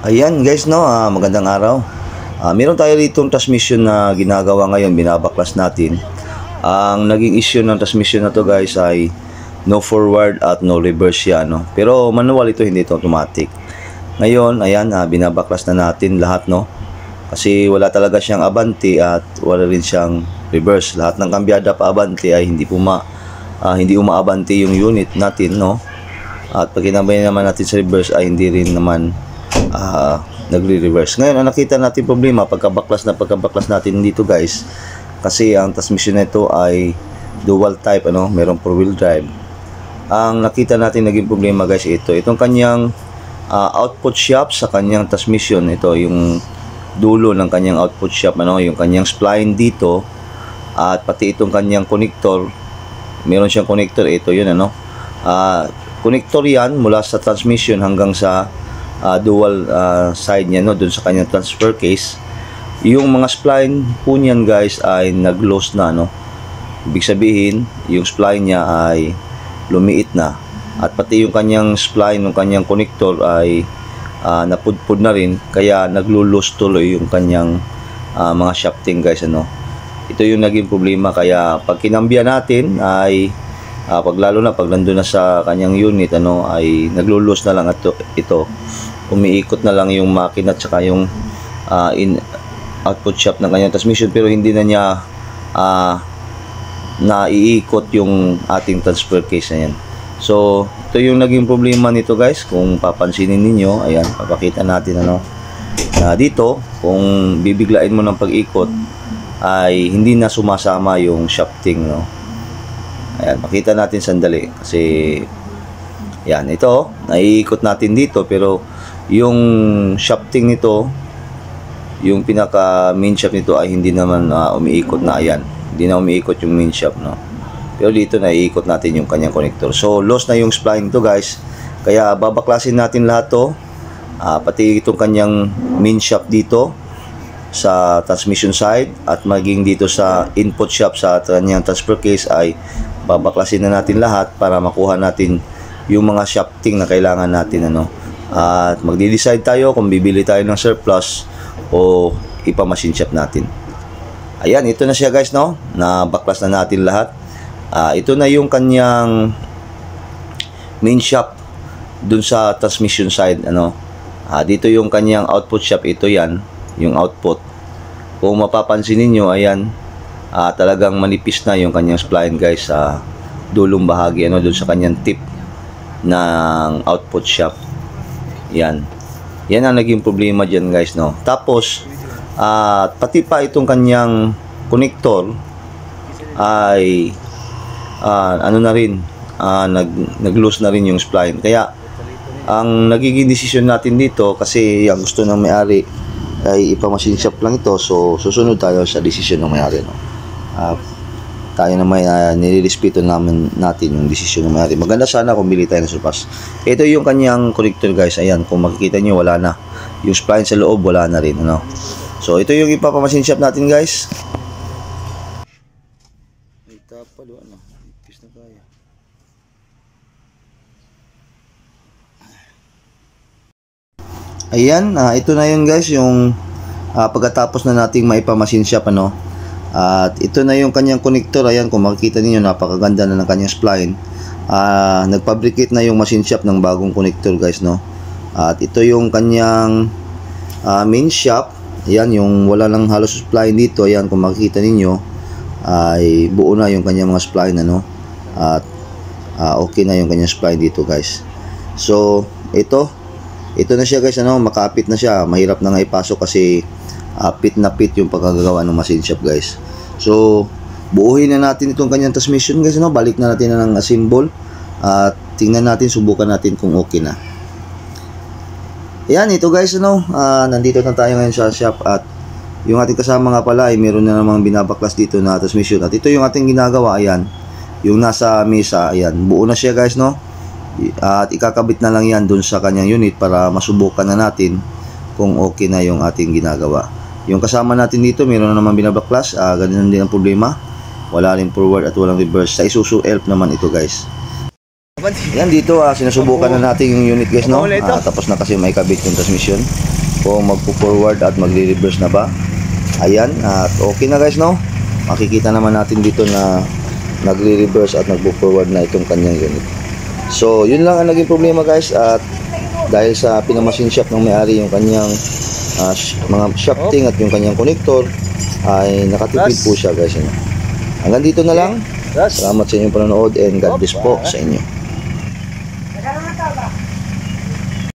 Ayan guys, no, magandang araw. Meron tayo rito transmission na ginagawa ngayon, binabaklas natin. Ang naging issue ng transmission na to guys ay no forward at no reverse siya, no. Pero manual ito, hindi ito automatic. Ngayon, ayan, binabaklas na natin lahat, no. Kasi wala talaga siyang abante at wala rin siyang reverse. Lahat ng kambyada pa abante ay hindi umaabante yung unit natin, no. At pag kinabay naman natin sa reverse ay hindi rin naman nagre-reverse. Ngayon, ang nakita natin problema pagkabaklas natin dito guys, kasi ang transmission nito ay dual type, ano, merong 4-wheel drive. Ang nakita natin naging problema guys, itong kanyang output shaft sa kanyang transmission. Ito yung dulo ng kanyang output shaft, ano, yung kanyang spline dito, at pati itong kanyang connector. Meron siyang connector, ito yun, ano, connector yan mula sa transmission hanggang sa dual side niya, no, dun sa kanyang transfer case. Yung mga spline po niyan guys ay nag-loose na, no. Ibig sabihin yung spline niya ay lumiit na, at pati yung kanyang spline ng kanyang connector ay napudpud na rin, kaya naglo-loose tuloy yung kanyang mga shafting guys, ano. Ito yung naging problema, kaya pag kinambya natin ay lalo na pag nandun na sa kanyang unit, ano, ay naglo-loose na lang ito. Umiikot na lang yung makina at saka yung output shaft ng kanyang transmission, pero hindi na niya naiikot yung ating transfer case na yan. So ito yung naging problema nito guys. Kung papansinin ninyo, ayan, papakita natin, ano, dito kung bibiglain mo ng pag-ikot ay hindi na sumasama yung shafting, no. Ayan, makita natin sandali kasi yan, ito naiikot natin dito, pero yung shafting nito, yung pinaka main shaft nito ay hindi naman umiikot na. Ayan, hindi na umiikot yung main shaft, no. Pero dito naiikot natin yung kanyang connector. So lost na yung spline to guys, kaya babaklasin natin lahat to, pati itong kanyang main shaft dito sa transmission side at maging dito sa input shaft sa kanyang transfer case ay babaklasin na natin lahat para makuha natin yung mga shafting na kailangan natin, ano. At magde-decide tayo kung bibili tayo ng surplus o ipa-machine shop natin. Ayan, ito na siya guys, no. Nabaklas na natin lahat. Ito na yung kanyang main shaft dun sa transmission side, ano. Dito yung kanyang output shaft, ito yan, yung output. Kung mapapansin niyo, ayan, talagang manipis na yung kanyang spline guys sa dulong bahagi, ano, dun sa kanyang tip ng output shaft. Yan ang naging problema dyan guys, no. Tapos pati pa itong kanyang connector ay ano na rin, nag-loose na rin yung spline. Kaya ang nagiging decision natin dito, kasi ang gusto ng may-ari ay ipa-machine shop lang ito, so susunod tayo sa decision ng may-ari, no. Tayo naman nilirespeto natin yung desisyon ng may-ari. Maganda sana kung bili tayo ng surplus. Ito yung kanyang connector guys. Ayan, kung makikita nyo, wala na. Yung spline sa loob, wala na rin, ano. So ito yung ipapamachine shop natin guys. Ay, tapal, ano. Ipis na kaya. Ayan, ito na yun guys, yung pagkatapos na nating maipamachine shop, ano. At ito na yung kanyang connector. Ayan, kung makikita niyo, napakaganda na ng kanyang spline. Nagfabricate na yung machine shop ng bagong connector guys, no. At ito yung kanyang main shop. Ayan, yung wala lang halos spline dito. Ayan, kung makikita niyo, ay buo na yung kanyang mga spline, ano. At okay na yung kanyang spline dito guys. So ito na siya guys, ano, makapit na siya. Mahirap na nga ipasok kasi pit na pit yung pagkagagawa ng machine shop guys. So buuhin na natin itong kanyang transmission guys, ano. Balik na natin na ng assemble at tingnan natin, subukan natin kung okay na. Ayan, ito guys, ano, nandito na tayo ngayon sa shop, at yung ating kasama nga pala ay meron na namang binabaklas dito na transmission. At ito yung ating ginagawa. Ayan, yung nasa mesa, ayan, buo na siya guys, no. At ikakabit na lang yan dun sa kanyang unit para masubukan na natin kung okay na yung ating ginagawa. Yung kasama natin dito, meron na naman binabaklas. Ganun din ang problema. Wala rin forward at walang reverse. Sa Isuzu Elf naman ito guys. Yan dito, sinusubukan na natin yung unit guys, no? Tapos na kasi may kabit yung transmission. Kung magpo-forward at magre-reverse na ba. Ayan, at okay na guys, no? Makikita naman natin dito na nagre-reverse at nagpo-forward na itong kanyang unit. So, yun lang ang naging problema guys. At dahil sa pinamasin shop ng may-ari yung kanyang mga shafting at yung kanyang connector, ay nakatipid po siya guys. Hanggang dito na lang. Salamat sa inyong panonood and God bless po sa inyo.